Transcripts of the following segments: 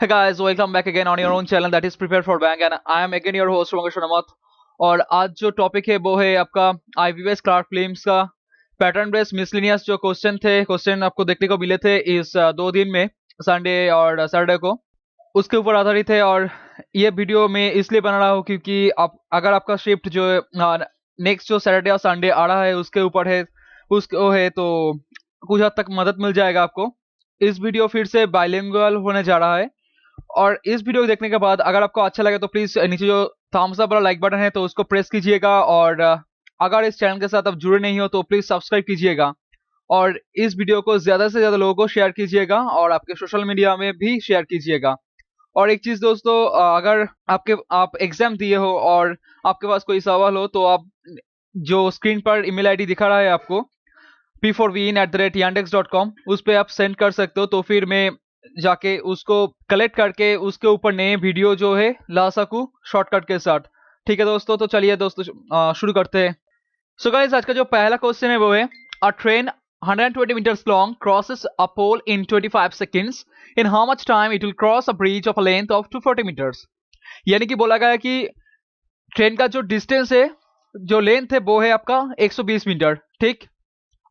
Hey guys, welcome back again on your own channel that is Prepared for Bank and I am again your host Ramesh Shanamat। और आज जो topic है वो है आपका IBS Clark films का pattern based miscellaneous जो question आपको देखने को मिले थे इस 2 दिन में, संडे और सैटरडे को, उसके ऊपर आधारित है। और ये वीडियो मैं इसलिए बना रहा हूँ क्योंकि आप अगर आपका शिफ्ट जो नेक्स्ट जो सैटरडे और संडे आ रहा है उसके ऊपर है, उसको है तो कुछ हद तक मदद मिल जाएगा आपको। इस वीडियो फिर से बाइलिंगुअल होने जा रहा है। और इस वीडियो को देखने के बाद अगर आपको अच्छा लगे तो प्लीज नीचे जो थम्स अप वाला लाइक बटन है तो उसको प्रेस कीजिएगा। और अगर इस चैनल के साथ आप जुड़े नहीं हो तो प्लीज सब्सक्राइब कीजिएगा और इस वीडियो को ज्यादा से ज्यादा लोगों को शेयर कीजिएगा और आपके सोशल मीडिया में भी शेयर कीजिएगा। और एक चीज दोस्तों, अगर आप एग्जाम दिए हो और आपके पास कोई सवाल हो तो आप जो स्क्रीन पर ईमेल आईडी दिखा रहा है आपको p4vin@yandex.com उस पे आप सेंड कर सकते हो, तो फिर मैं जाके उसको कलेक्ट करके उसके ऊपर नए वीडियो जो है ला सकूं शॉर्टकट के साथ। ठीक है दोस्तों, तो चलिए दोस्तों शुरू करते हैं। सो गाइस, आज का जो पहला क्वेश्चन है वो है अ train 120 meters long crosses a pole in 25 seconds. In how much time it will cross a bridge of a length of 240 meters? यानी कि बोला गया है कि ट्रेन का जो डिस्टेंस है, जो लेंथ है वो है आपका 120 मीटर, ठीक।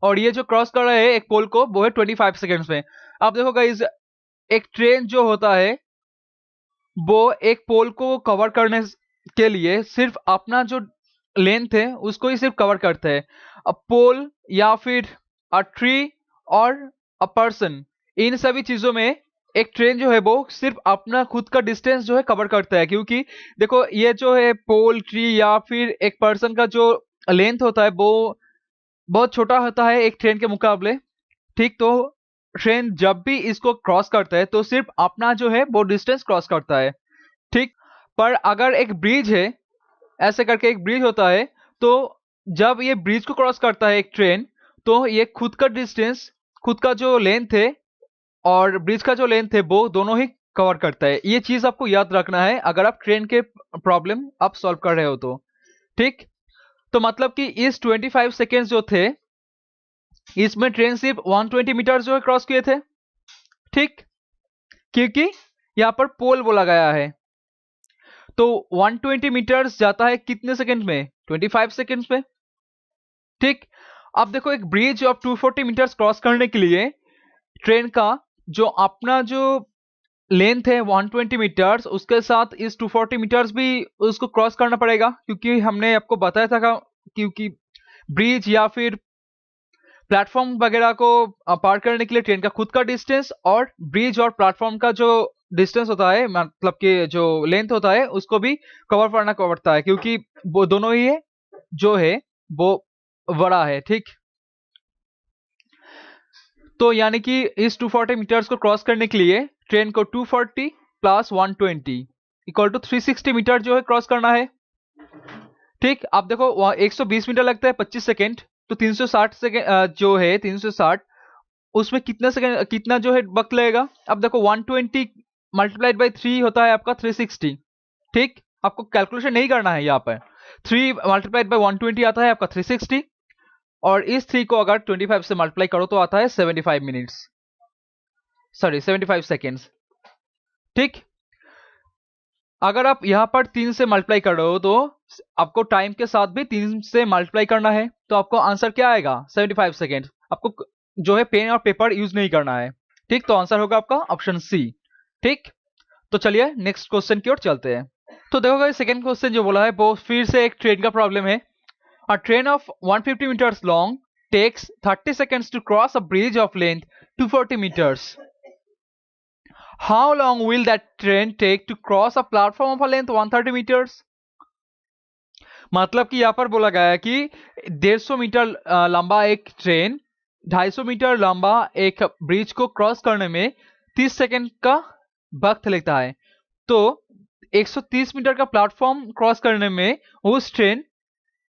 और ये जो क्रॉस कर रहा है एक पोल को वो है 25 सेकेंड्स में। अब देखो गाइस, एक ट्रेन जो होता है वो एक पोल को कवर करने के लिए सिर्फ अपना जो लेंथ है उसको ही सिर्फ कवर करता है। अ पोल या फिर अ ट्री और अ पर्सन, इन सभी चीजों में एक ट्रेन जो है वो सिर्फ अपना खुद का डिस्टेंस जो है कवर करता है, क्योंकि देखो ये जो है पोल, ट्री या फिर एक पर्सन का जो लेंथ होता है वो बहुत छोटा होता है एक ट्रेन के मुकाबले, ठीक। तो ट्रेन जब भी इसको क्रॉस करता है तो सिर्फ अपना जो है वो डिस्टेंस क्रॉस करता है, ठीक। पर अगर एक ब्रिज है, ऐसे करके एक ब्रिज होता है, तो जब ये ब्रिज को क्रॉस करता है एक ट्रेन तो ये खुद का डिस्टेंस, खुद का जो लेंथ है और ब्रिज का जो लेंथ है वो दोनों ही कवर करता है। ये चीज आपको याद रखना है अगर आप ट्रेन के प्रॉब्लम आप सॉल्व कर रहे हो तो, ठीक। तो मतलब कि इस 25 सेकेंड्स जो थे इसमें ट्रेन सिर्फ 120 मीटर जो है क्रॉस किए थे, ठीक। क्योंकि यहाँ पर पोल बोला गया है तो 120 मीटर्स जाता है कितने सेकंड में, 25 सेकंड्स में, ठीक। अब देखो एक ब्रिज ऑफ 240 मीटर्स क्रॉस करने के लिए ट्रेन का जो अपना जो लेंथ है 120 मीटर्स उसके साथ इस 240 मीटर्स भी उसको क्रॉस करना पड़ेगा, क्योंकि हमने आपको बताया था क्योंकि ब्रिज या फिर प्लेटफॉर्म वगैरह को पार करने के लिए ट्रेन का खुद का डिस्टेंस और ब्रिज और प्लेटफॉर्म का जो डिस्टेंस होता है, मतलब कि जो लेंथ होता है उसको भी कवर करना पड़ता है, क्योंकि वो दोनों ही है जो है वो बड़ा है, ठीक। तो यानी कि इस 240 मीटर्स को क्रॉस करने के लिए ट्रेन को 240 प्लस 120 इक्वल टू 360 मीटर जो है क्रॉस करना है, ठीक। आप देखो 120 मीटर लगता है 25 सेकेंड, तो 360 सेकेंड जो है 360 उसमें कितना सेकंड, कितना जो है वक्त लगेगा। अब देखो 120 मल्टीप्लाइड बाई 3 होता है आपका 360, ठीक। आपको कैलकुलेशन नहीं करना है, यहाँ पर 3 मल्टीप्लाइड बाई 120 आता है आपका 360 और इस 3 को अगर 25 से मल्टीप्लाई करो तो आता है 75 मिनट्स, सॉरी 75 सेकेंड्स, ठीक। अगर आप यहाँ पर 3 से मल्टीप्लाई कर रहे हो तो आपको टाइम के साथ भी 3 से मल्टीप्लाई करना है, तो आपको आंसर क्या आएगा 75 सेकेंड। आपको जो है पेन और पेपर यूज नहीं करना है, ठीक। तो आंसर होगा आपका ऑप्शन सी, ठीक। तो चलिए नेक्स्ट क्वेश्चन की ओर चलते हैं। तो देखो सेकंड क्वेश्चन जो बोला है वो फिर से एक ट्रेन का प्रॉब्लम है। अ train of 150 meters long takes 30 seconds to cross a bridge of length 240 meters. How long will that train take to cross a platform of a length 130 meters? मतलब कि यहाँ पर बोला गया है कि 150 मीटर लंबा एक ट्रेन 250 मीटर लंबा एक ब्रिज को क्रॉस करने में 30 सेकंड का वक्त लगता है। तो 130 मीटर का प्लेटफॉर्म क्रॉस करने में उस ट्रेन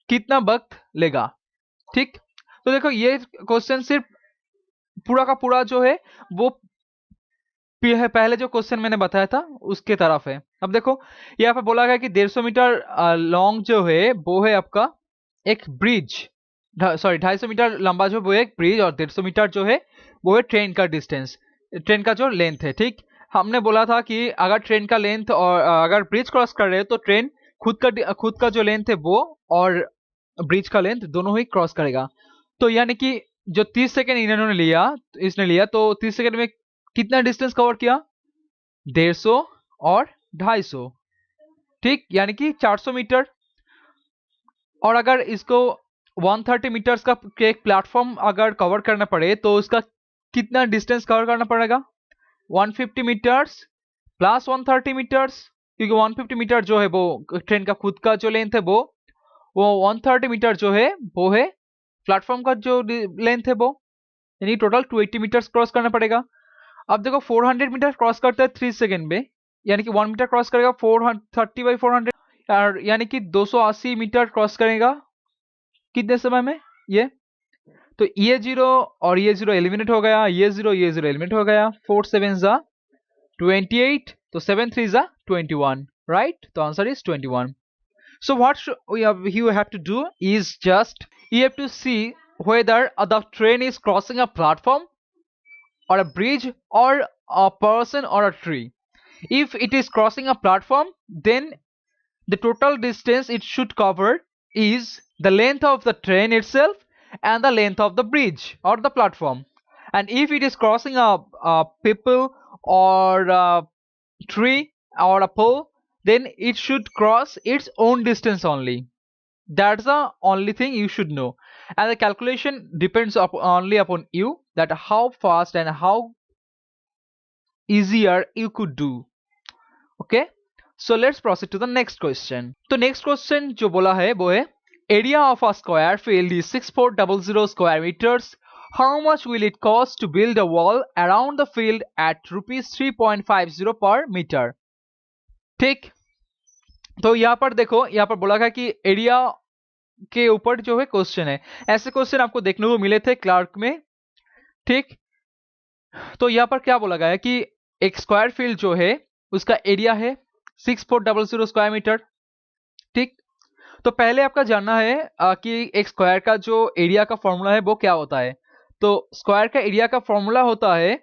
कितना वक्त लेगा, ठीक। तो देखो ये क्वेश्चन सिर्फ पूरा का पूरा जो है वो पहले जो क्वेश्चन मैंने बताया था उसके तरफ है। अब देखो यहाँ पे बोला गया कि 150 मीटर लॉन्ग जो है वो है आपका एक ब्रिज, सॉरी 250 मीटर लंबा जो वो एक ब्रिज और 150 मीटर जो है वो है ट्रेन का डिस्टेंस, ट्रेन का जो लेंथ है, ठीक। हमने बोला था कि अगर ट्रेन का लेंथ और अगर ब्रिज क्रॉस कर रहे हो तो ट्रेन खुद का जो लेंथ है वो और ब्रिज का लेंथ दोनों ही क्रॉस करेगा। तो यानी कि जो 30 सेकेंड इन्होंने लिया, इसने लिया, तो 30 सेकेंड में कितना डिस्टेंस कवर किया? 150 और 250, ठीक, यानी कि 400 मीटर। और अगर इसको 130 मीटर्स का एक प्लेटफॉर्म अगर कवर करना पड़े तो उसका कितना डिस्टेंस कवर करना पड़ेगा? 150 मीटर्स प्लस 130 मीटर्स, क्योंकि 150 मीटर जो है वो ट्रेन का खुद का जो लेंथ है वो 130 मीटर जो है वो है प्लेटफॉर्म का जो लेंथ है वो, यानी टोटल 280 मीटर्स क्रॉस करना पड़ेगा। अब देखो 400 मीटर क्रॉस करता है 3 सेकेंड में, यानी कि 1 मीटर क्रॉस करेगा 430/400, और यानी कि 280 मीटर क्रॉस करेगा कितने समय में? ये तो ये जीरो और ये जीरो एलिमिनेट हो गया, ये जीरो एलिमिनेट हो गया, 4 7 जा 28, तो 7 3 जा 21, राइट? तो answer is 21. So what you have to do is just you have to see whether the train is crossing a platform or a bridge or a person or a tree. If it is crossing a platform, then the total distance it should cover is the length of the train itself and the length of the bridge or the platform. And if it is crossing a people or a tree or a pole, then it should cross its own distance only. That's the only thing you should know, and the calculation depends only upon you, that how fast and how easier you could do. Okay, so let's proceed to the next question. तो next question जो बोला है वो है area of a square field is 6400 square meters. How much will it cost to build a wall around the field at rupees 3.50 per meter? ठीक, तो यहाँ पर देखो, यहाँ पर बोला गया कि एरिया के ऊपर जो है क्वेश्चन है। ऐसे क्वेश्चन आपको देखने को मिले थे क्लार्क में, ठीक। तो यहाँ पर क्या बोला गया है कि एक स्क्वायर फील्ड जो है उसका एरिया है 6400 स्क्वायर मीटर, ठीक। तो पहले आपका जानना है कि एक स्क्वायर का जो एरिया का फॉर्मूला है वो क्या होता है। तो स्क्वायर का एरिया का फॉर्मूला होता है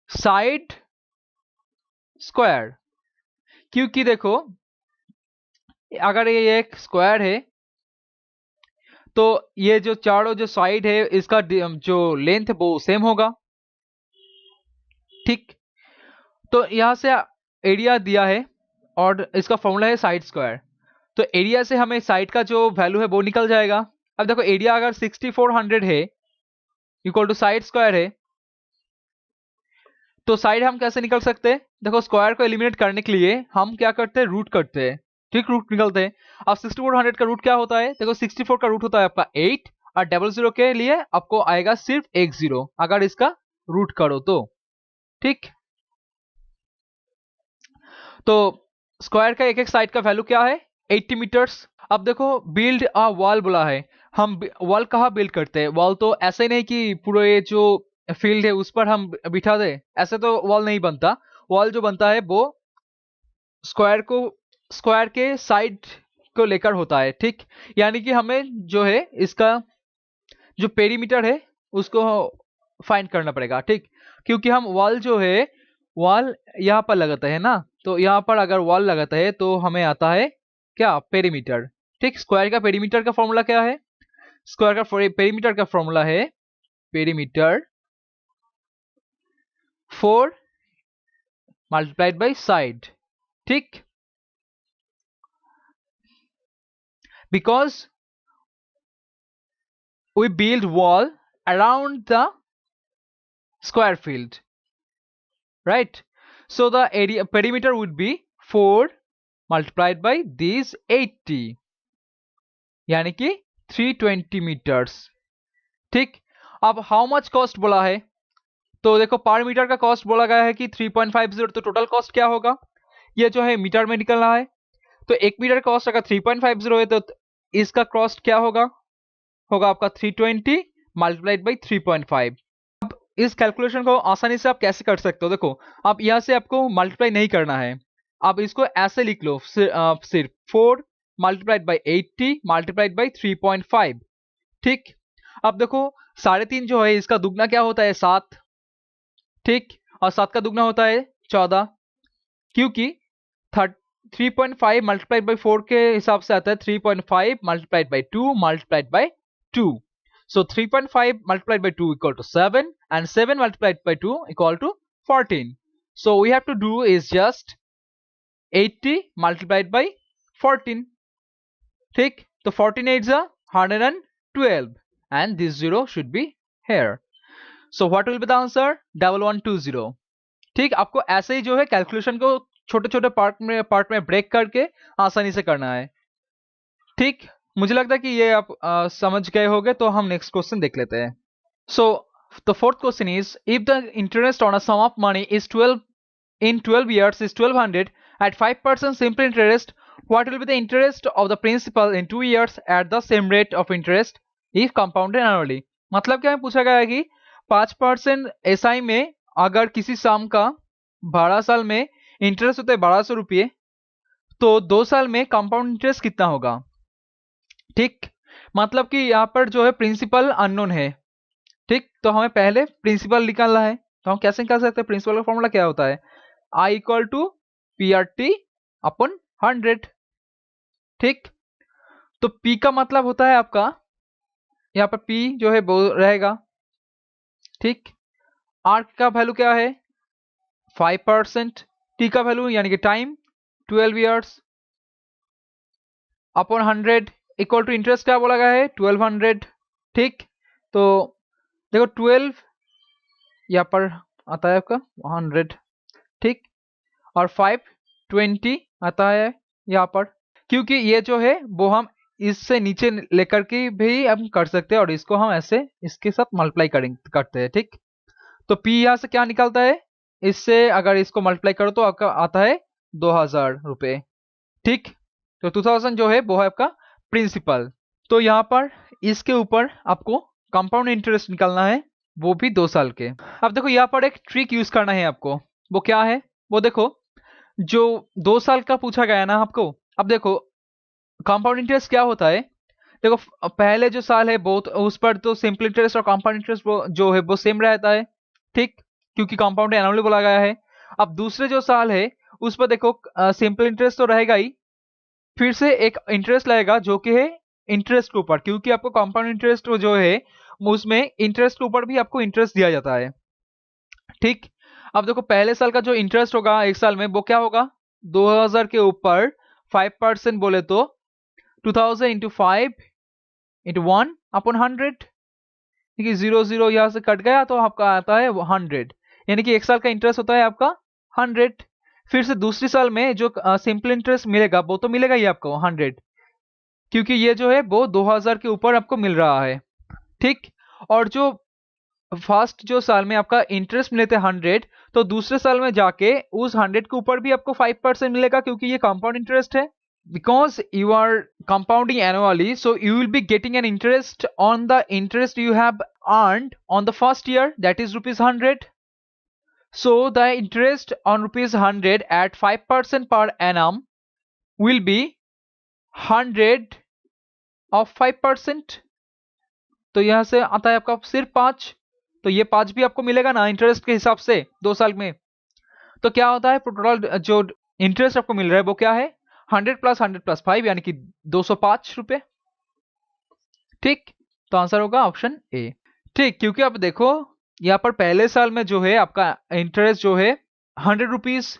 साइड स्क्वायर, क्योंकि देखो अगर ये एक स्क्वायर है तो ये जो चारों जो साइड है इसका जो लेंथ है वो सेम होगा, ठीक। तो यहां से एरिया दिया है और इसका फॉर्मूला है साइड स्क्वायर, तो एरिया से हमें साइड का जो वैल्यू है वो निकल जाएगा। अब देखो एरिया अगर 6400 है इक्वल टू साइड स्क्वायर है, तो साइड हम कैसे निकल सकते हैं? देखो स्क्वायर को एलिमिनेट करने के लिए हम क्या करते हैं, रूट करते हैं, ठीक, रूट निकलते हैं। अब 6400 का रूट क्या होता है? देखो 64 का रूट होता है आपका 8 और 00 के लिए आपको आएगा सिर्फ एक 0 अगर इसका रूट करो तो, ठीक। तो स्क्वायर का एक एक साइड का वैल्यू क्या है? 80 मीटर्स। अब देखो बिल्ड अ वॉल बोला है, हम वॉल कहाँ बिल्ड करते हैं? वॉल तो ऐसे नहीं कि पूरे ये जो फील्ड है उस पर हम बिठा दे, ऐसे तो वॉल नहीं बनता। वॉल जो बनता है वो स्क्वायर के साइड को लेकर होता है, ठीक। यानी कि हमें जो है इसका जो पेरीमीटर है उसको फाइंड करना पड़ेगा, ठीक। क्योंकि हम वॉल जो है वॉल यहाँ पर लगाते हैं ना, तो यहाँ पर अगर वॉल लगाता है तो हमें आता है क्या? पेरीमीटर, ठीक। स्क्वायर का पेरीमीटर का फॉर्मूला क्या है? स्क्वायर का पेरीमीटर का फॉर्मूला है पेरीमीटर 4 मल्टीप्लाइड बाई साइड, ठीक। Because we build wall around the square field, right? So the area perimeter would be 4 multiplied by these 80, यानी कि 320 meters, ठीक। अब हाउ मच कॉस्ट बोला है, तो देखो पर मीटर का कॉस्ट बोला गया है कि 3.50, तो टोटल कॉस्ट क्या होगा? ये जो है मीटर में निकल रहा है, तो एक मीटर कॉस्ट अगर 3.50 है तो इसका कॉस्ट क्या होगा? होगा आपका 320 मल्टीप्लाइड बाई 3.5। अब इस कैलकुलेशन को आसानी से आप कैसे कर सकते हो? देखो अब यहां से आपको मल्टीप्लाई नहीं करना है, आप इसको ऐसे लिख लो, सिर्फ 4 मल्टीप्लाइड बाई 80 मल्टीप्लाइड बाई 3.5, ठीक। अब देखो 3.5 जो है इसका दुगना क्या होता है? 7, ठीक। और 7 का दुगना होता है 14, क्योंकि 3.5 मल्टीप्लाइड बाई 4 के हिसाब से आता है 3.5 multiplied by 2 multiplied by 2. So 3.5 multiplied by 2 equal to 7 and 7 multiplied by 2 equal to 14. So we have to do is just 80 multiplied by 14. ठीक, तो 14 8s are 112 and this 0 should be here. So what will be the answer? 1120. ठीक, आपको ऐसे ही जो है calculation को छोटे छोटे पार्ट में ब्रेक करके आसानी से करना है. ठीक, मुझे लगता है कि ये आप समझ गए होंगे. तो हम नेक्स्ट क्वेश्चन देख लेते हैं. So the fourth question is, if the interest on a sum of money is 12 in 12 years is 1200 at 5% simple interest, what will be the interest of the principal in 2 years at the same rate of interest if compounded annually? मतलब क्या पूछा गया है कि 5% SI में अगर किसी सम का 12 साल में इंटरेस्ट होता है 1200 रुपये, तो 2 साल में कंपाउंड इंटरेस्ट कितना होगा. ठीक, मतलब कि यहाँ पर जो है प्रिंसिपल अननोन है. ठीक, तो हमें पहले प्रिंसिपल निकालना है. तो हम कैसे निकाल सकते हैं? प्रिंसिपल का फॉर्मूला क्या होता है? I इक्वल टू PRT अपन 100. ठीक, तो P का मतलब होता है आपका, यहाँ पर P जो है वो रहेगा. ठीक, R का वैल्यू क्या है? 5%. T का वैल्यू यानी कि time 12 years upon 100 equal to interest क्या बोला गया है? 1200. ठीक, तो देखो 12 यहाँ पर आता है आपका 100. ठीक, और 520 आता है यहाँ पर, क्योंकि ये जो है वो हम इससे नीचे लेकर के भी हम कर सकते हैं और इसको हम ऐसे इसके साथ मल्टीप्लाई करते हैं. ठीक, तो P यहाँ से क्या निकलता है? इससे अगर इसको मल्टीप्लाई करो तो आपका आता है 2000 रुपये. ठीक, तो 2000 जो है वो है आपका प्रिंसिपल. तो यहाँ पर इसके ऊपर आपको कंपाउंड इंटरेस्ट निकालना है, वो भी 2 साल के. अब देखो यहाँ पर एक ट्रिक यूज करना है आपको. वो क्या है? वो देखो, जो 2 साल का पूछा गया ना आपको. अब देखो कंपाउंड इंटरेस्ट क्या होता है. देखो पहले जो साल है वो उस पर तो सिंपल इंटरेस्ट और कंपाउंड इंटरेस्ट वो जो है वो सेम रहता है. ठीक, क्योंकि कंपाउंड एनुअली बोला गया है. अब दूसरे जो साल है उस पर देखो सिंपल इंटरेस्ट तो रहेगा ही, फिर से एक इंटरेस्ट लगेगा जो कि है इंटरेस्ट के ऊपर, क्योंकि आपको कंपाउंड इंटरेस्ट जो है उसमें इंटरेस्ट के ऊपर भी आपको इंटरेस्ट दिया जाता है. ठीक, अब देखो पहले साल का जो इंटरेस्ट होगा एक साल में वो क्या होगा? 2000 के ऊपर 5% बोले तो 2000 इंटू 5 इंटू 1 अपन 100. ठीक है, 0 यहाँ से कट गया तो आपका आता है 100, यानी कि एक साल का इंटरेस्ट होता है आपका 100. फिर से दूसरी साल में जो सिंपल इंटरेस्ट मिलेगा वो तो मिलेगा ही आपको 100, क्योंकि ये जो है वो 2000 के ऊपर आपको मिल रहा है. ठीक, और जो फर्स्ट जो साल में आपका इंटरेस्ट मिले थे 100, तो दूसरे साल में जाके उस 100 के ऊपर भी आपको 5% मिलेगा, क्योंकि ये कंपाउंड इंटरेस्ट है. Because you are compounding annually, so you will be getting an interest on the interest you have earned on the first year, that is rupees 100. So the interest on rupees 100 at 5% per annum will be 100 of 5%. तो यहाँ से आता है आपका सिर्फ 5. तो ये 5 भी आपको मिलेगा ना इंटरेस्ट के हिसाब से 2 साल में. तो क्या होता है टोटल जो इंटरेस्ट आपको मिल रहा है वो क्या है? 100 प्लस 5 यानी कि 205 रुपए. ठीक, तो आंसर होगा ऑप्शन ए. ठीक, क्योंकि आप देखो यहाँ पर पहले साल में जो है आपका इंटरेस्ट जो है 100 rupees.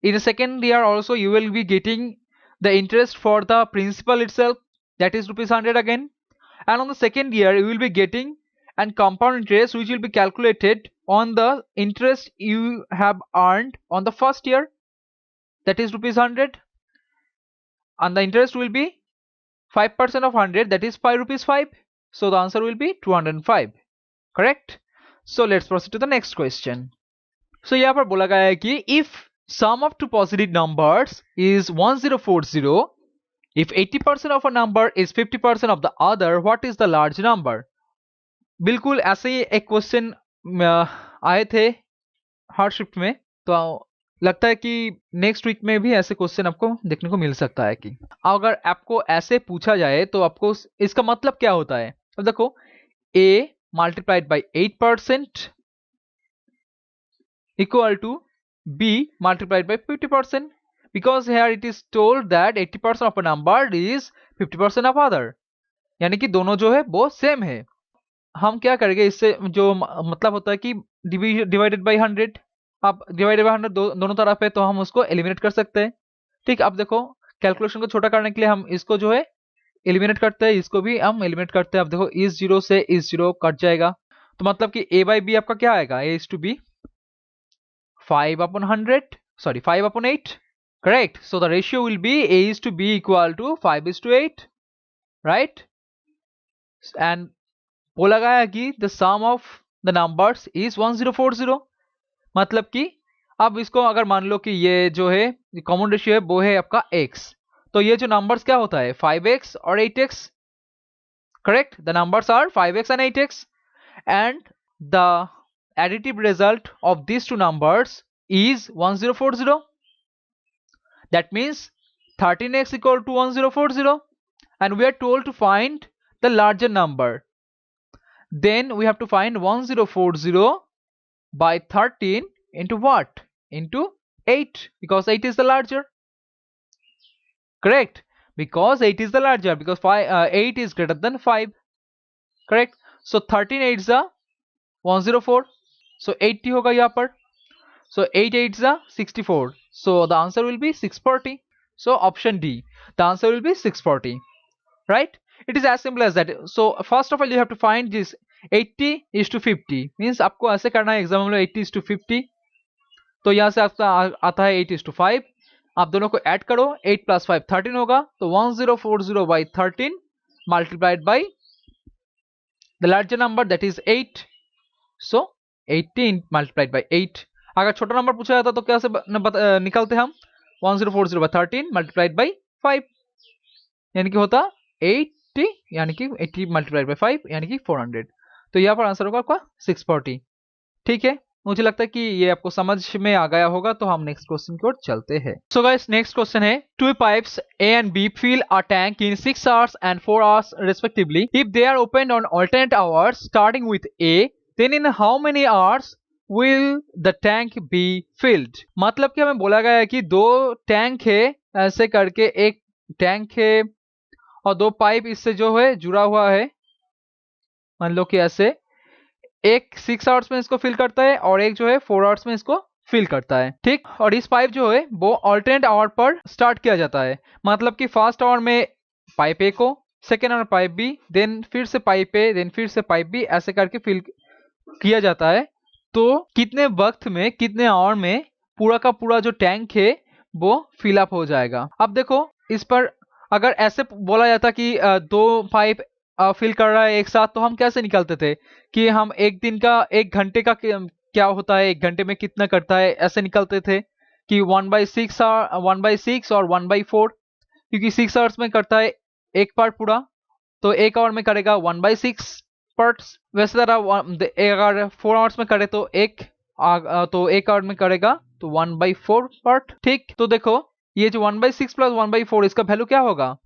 In second year also you will be getting the interest for the principal itself, that is rupees 100 again. And on the second year you will be getting and compound interest which will be calculated on the interest you have earned on the first year, that is rupees 100, and the interest will be 5% of 100, that is 5 rupees 5. So the answer will be 205. Correct. So let's proceed to the next question. So यहाँ पर बोला गया है कि if sum of two positive numbers is 1040, if 80% of a number is 50% of the other, what is the large number? बिल्कुल ऐसे ही एक question आए थे हार्ड शिफ्ट में, तो लगता है कि नेक्स्ट वीक में भी ऐसे क्वेश्चन आपको देखने को मिल सकता है. कि अगर आपको ऐसे पूछा जाए तो आपको इसका मतलब क्या होता है. अब देखो a multiplied by 8% equal to b multiplied by 50%, because here it is told that 80% of a number is 50% of other, यानी कि दोनों जो है वो सेम है। हम क्या करेंगे इससे, जो मतलब होता है कि डिवाइडेड बाई 100, अब डिवाइडेड बाई 100 दोनों तरफ है तो हम उसको एलिमिनेट कर सकते हैं। ठीक, अब देखो कैलकुलेशन को छोटा करने के लिए हम इसको जो है एलिमिनेट करते हैं, इसको भी हम एलिमिनेट करते हैं। अब देखो इस जीरो से इस जीरो कट जाएगा, तो मतलब कि a बाई बी आपका क्या आएगा, a is to be 5/100, sorry 5/8, correct. So the ratio will be a is to b equal to 5:8, right. And बोला गया कि the sum of the numbers is 1040, मतलब कि अब इसको अगर मान लो कि ये जो है कॉमन रेशियो है वो है आपका x, तो ये जो नंबर्स क्या होता है 5x और 8x, correct. The numbers are 5x and 8x, and the additive result of these two numbers is 1040. That means 13x equal to 1040, and we are told to find the larger number. Then we have to find 1040 by 13 into what? Into 8, because 8 is the larger. Correct, because 8 is the larger, because 8 is greater than 5. Correct. So 13 8s are 104, so 80 होगा यहाँ पर, so 8 8s are 64, so the answer will be 640. So option D, the answer will be 640, right? It is as simple as that. So first of all you have to find this 80 is to 50, means आपको ऐसे करना है exam में 80 is to 50, तो यहाँ से आपका आता है 8 is to 5, आप दोनों को ऐड करो, 8 plus 5 13 होगा, तो 1040 by 13 multiplied by the larger number, that is 8, so 18 multiplied by 8. अगर छोटा नंबर पूछा जाता तो कैसे निकालते हम, 1040 by 13 multiplied by 5, यानी कि होता 80, यानी कि 80 multiplied by 5 यानी कि 400, तो यहाँ पर आंसर होगा आपका 640। ठीक है, मुझे लगता है कि ये आपको समझ में आ गया होगा, तो हम नेक्स्ट क्वेश्चन की ओर चलते हैं। सो गाइस नेक्स्ट क्वेश्चन है, two pipes A and B fill a tank in 6 hours and 4 hours respectively. If they are opened on alternate hours starting with A, then in how many hours will the tank be filled? मतलब कि हमें बोला गया है कि दो tank है, ऐसे करके एक टैंक है और दो पाइप इससे जो है जुड़ा हुआ है, मान लो कि ऐसे एक 6 आवर्स में इसको फिल करता है और एक जो है 4 आवर्स में इसको फिल करता है। ठीक, और इस पाइप जो है वो ऑल्टरनेट आवर पर स्टार्ट किया जाता है, मतलब कि फर्स्ट आवर में पाइप ए को, second hour pipe B, then फिर से पाइप ए, देन फिर से पाइप बी, ऐसे करके फिल किया जाता है। तो कितने वक्त में, कितने आवर में पूरा का पूरा जो टैंक है वो फिलअप हो जाएगा। अब देखो इस पर अगर ऐसे बोला जाता कि दो पाइप फिल कर रहा है एक साथ, तो हम कैसे निकालते थे कि हम एक दिन का, एक घंटे का क्या होता है, एक घंटे में कितना करता है, ऐसे निकालते थे कि 1/6 और 1/4, क्योंकि 6 आवर्स में करता है एक पार्ट पूरा, तो एक आवर में करेगा 1/6 पार्ट्स। वैसे तरह अगर 4 आवर्स में करे तो एक आवर में करेगा तो 1/4 पार्ट। ठीक, तो देखो ये जो 1/6 प्लस 1/4 इसका वैल्यू क्या होगा,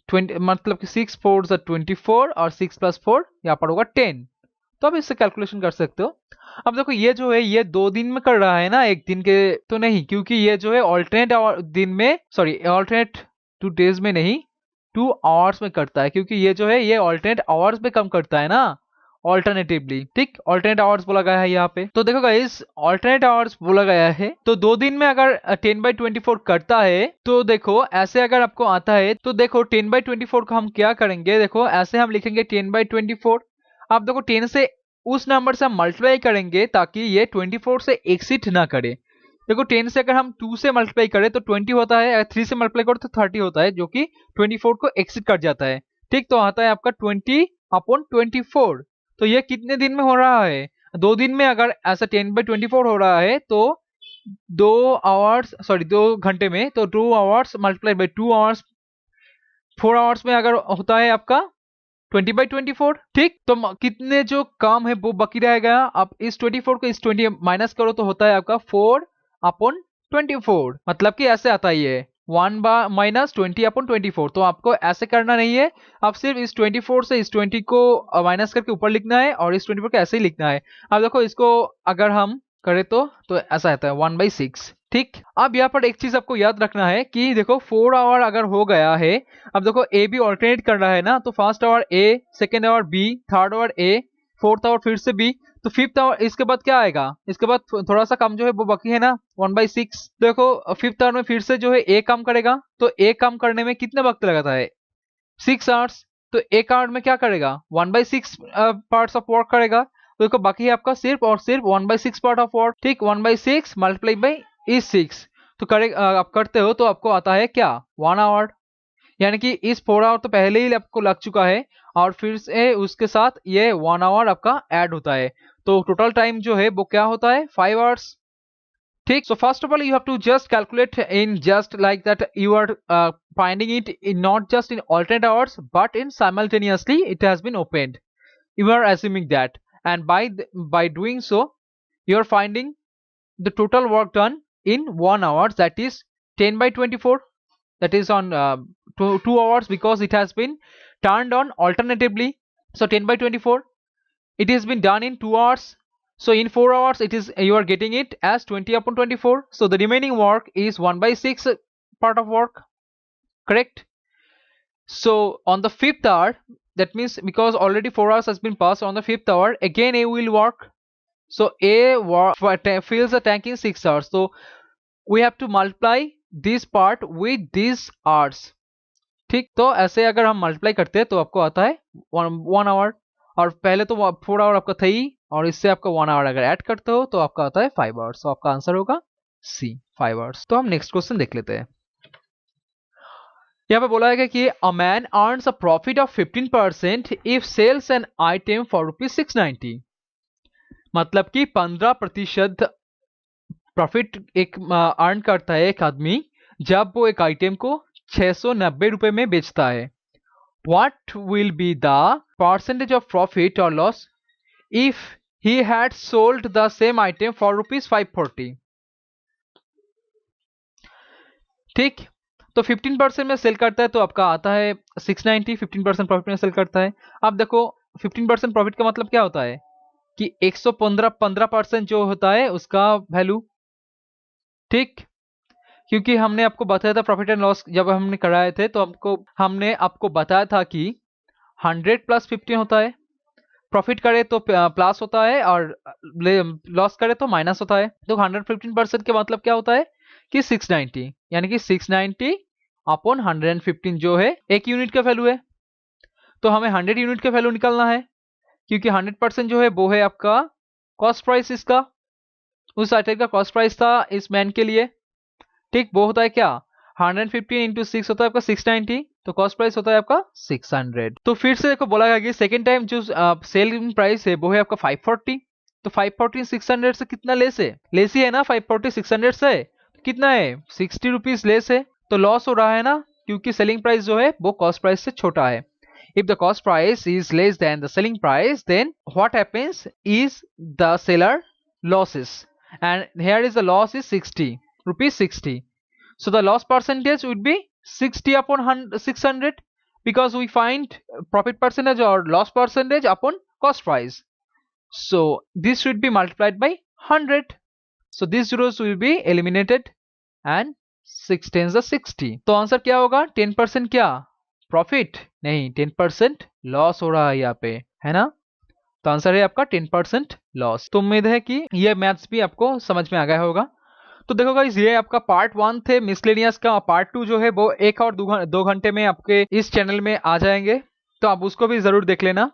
20, मतलब कि 6 4 24 और 6 + 4 यहाँ पर होगा 10, तो अब इससे कैलकुलेशन कर सकते हो। अब देखो ये जो है ये 2 दिन में कर रहा है ना, एक दिन के तो नहीं, क्योंकि ये जो है ऑल्टरनेट दिन में, सॉरी ऑल्टरनेट 2 डेज में नहीं, 2 आवर्स में करता है, क्योंकि ये जो है ये ऑल्टरनेट आवर्स में कम करता है ना, ऑल्टरनेटिवली। ठीक, ऑल्टरनेट आवर्स बोला गया है यहाँ पे, तो देखो गाइस ऑल्टरनेट आवर्स बोला गया है, तो 2 दिन में अगर 10/24 करता है, तो देखो ऐसे अगर आपको आता है तो देखो 10/24 को हम क्या करेंगे, देखो ऐसे हम लिखेंगे 10/24। अब देखो 10 से उस नंबर से हम मल्टीप्लाई करेंगे ताकि ये 24 से एक्सिट ना करे। देखो 10 से अगर हम 2 से मल्टीप्लाई करें तो 20 होता है, अगर 3 से मल्टीप्लाई करो तो 30 होता है, जो कि 24 को एक्सिट कर जाता है। ठीक, तो आता है आपका 20/24। तो ये कितने दिन में हो रहा है, 2 दिन में अगर ऐसा 10/24 हो रहा है तो 2 घंटे में, तो 2 hours multiplied by 2 hours, 4 hours में अगर होता है आपका 20/24। ठीक, तो कितने जो काम है वो बाकी रहेगा। आप इस 24 को इस 20 माइनस करो तो होता है आपका 4/24, मतलब कि ऐसे आता है ये 1/-20/24। तो आपको ऐसे करना नहीं है, आप सिर्फ इस 24 से इस 20 को माइनस करके ऊपर लिखना है और इस 24 को ऐसे ही लिखना है। अब देखो इसको अगर हम करे तो ऐसा आता है 1/6। ठीक, अब यहाँ पर एक चीज आपको याद रखना है कि देखो 4 आवर अगर हो गया है, अब देखो ए बी ऑल्टरनेट कर रहा है ना, तो first hour A, second hour B, third hour A, fourth hour फिर से बी, तो फिफ्थ आवर इसके बाद क्या आएगा, इसके बाद थोड़ा सा कम जो है वो बाकी है ना 1/6। देखो फिफ्थ आवर में फिर से जो है ए काम करेगा, तो ए काम करने में कितना वक्त लगाता है 6 आवर्स, तो एक आवर में क्या करेगा 1/6 पार्ट्स ऑफ वर्क करेगा, तो देखो बाकी है आपका सिर्फ और सिर्फ 1/6 पार्ट ऑफ वर्क। ठीक, 1/6 मल्टीप्लाई बाई इस 6, तो करे आप करते हो तो आपको आता है क्या 1 आवर, यानी कि इस 4 आवर तो पहले ही आपको लग चुका है और फिर से उसके साथ ये 1 आवर आपका ऐड होता है, तो टोटल टाइम जो है वो क्या होता है 5 आवर्स। ठीक, so first of all you have to just calculate in just like that, you are finding it in not just in alternate hours but in simultaneously it has been opened, you are assuming that, and by doing so you are finding the total work done in 1 hour, that is 10/24, that is on 2 hours because it has been turned on alternatively, so 10/24 it has been done in 2 hours, so in 4 hours it is you are getting it as 20/24, so the remaining work is 1/6 part of work, correct. So on the fifth hour, that means because already 4 hours has been passed, on the fifth hour again A will work, so A fills the tank in 6 hours, so we have to multiply this part with these hours। ठीक, तो ऐसे अगर हम multiply करते हैं तो आपको आता है 1 आवर, और पहले तो 4 आवर आपका था ही, और इससे आपका 1 आवर अगर ऐड करते हो तो आपका आता है 5 आवर्स, तो आपका आंसर होगा सी 5 आवर्स। तो हम नेक्स्ट क्वेश्चन देख लेते हैं। यहाँ पे बोला है कि a man earns a profit of 15% if sells an item for ₹690, मतलब कि 15% प्रॉफिट एक अर्न करता है एक आदमी जब वो एक आइटम को 690 रुपए में बेचता है। What will be the percentage of profit or loss if he had sold the same item for ₹540? ठीक, तो 15% में सेल करता है तो आपका आता है 690, 15% प्रॉफिट में सेल करता है। अब देखो 15% प्रॉफिट का मतलब क्या होता है कि 15% जो होता है उसका वैल्यू। ठीक, क्योंकि हमने आपको बताया था प्रॉफिट एंड लॉस जब हमने कराए थे, तो हमने आपको बताया था कि 100 + 15 होता है, प्रॉफिट करे तो प्लस होता है और लॉस करे तो माइनस होता है। तो 115% के मतलब क्या होता है कि 690, यानी कि 690 अपॉन 115 जो है एक यूनिट का वैल्यू है, तो हमें 100 यूनिट का वैल्यू निकालना है, क्योंकि 100% जो है वो है आपका कॉस्ट प्राइस, इसका उस आइटम का कॉस्ट प्राइस था इस मैन के लिए। ठीक, वो होता है क्या 115 इंटू 6 होता है आपका 690, तो कॉस्ट प्राइस होता है आपका 600। तो फिर से देखो बोला गया कि सेकेंड टाइम जो सेलिंग प्राइस है वो है आपका 540, तो 540 600 से कितना लेस है, लेस ही है ना 540 600 से, तो कितना है 60 रुपीज लेस है, तो लॉस हो रहा है ना, क्योंकि सेलिंग प्राइस जो है वो कॉस्ट प्राइस से छोटा है। If the cost price is less than the selling price, then what happens is the seller losses, and here is the loss is 60 rupees 60, so the loss percentage would be 60 upon 600, because we find profit percentage or loss percentage upon cost price, so this should be multiplied by 100, so these zeros will be eliminated and 6 10s are 60, तो answer क्या होगा 10% क्या profit नहीं, 10% loss हो रहा है यहाँ पे, है ना, तो आंसर है आपका 10% लॉस। तो उम्मीद है कि ये मैथ्स भी आपको समझ में आ गया होगा। तो देखो गाइस, ये आपका पार्ट 1 थे मिसलेनियस का, पार्ट 2 जो है वो 1 और 2 घंटे में आपके इस चैनल में आ जाएंगे, तो आप उसको भी जरूर देख लेना।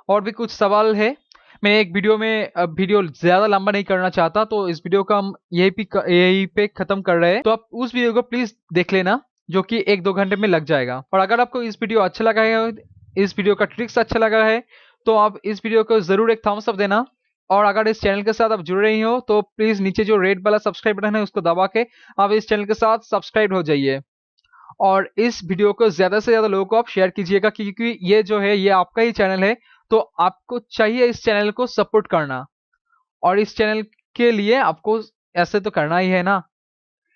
और भी कुछ सवाल है, मैं एक वीडियो में वीडियो ज्यादा लंबा नहीं करना चाहता, तो इस वीडियो का हम यही पे खत्म कर रहे हैं, तो आप उस वीडियो को प्लीज देख लेना जो कि 1-2 घंटे में लग जाएगा। और अगर आपको इस वीडियो अच्छा लगा है, इस वीडियो का ट्रिक्स अच्छा लगा है, तो आप इस वीडियो को जरूर एक थम्स अप देना। और अगर इस चैनल के साथ आप जुड़ रही हो तो प्लीज नीचे जो रेड वाला सब्सक्राइब बटन है उसको दबा के आप इस चैनल के साथ सब्सक्राइब हो जाइए, और इस वीडियो को ज्यादा से ज्यादा लोगों को आप शेयर कीजिएगा, क्योंकि ये जो है ये आपका ही चैनल है, तो आपको चाहिए इस चैनल को सपोर्ट करना, और इस चैनल के लिए आपको ऐसे तो करना ही है ना,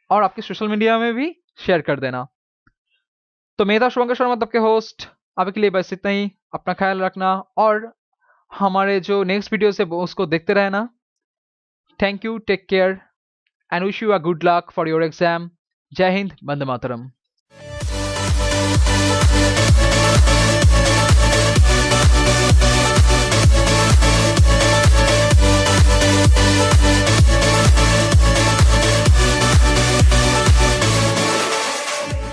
और आपके सोशल मीडिया में भी शेयर कर देना। तो मैं था शुभंकर शर्मा, आपके होस्ट, आपके लिए बस इतना ही। अपना ख्याल रखना और हमारे जो नेक्स्ट वीडियो है उसको देखते रहना। Thank you, take care and wish you a good luck for your exam. जय हिंद, वंदे मातरम।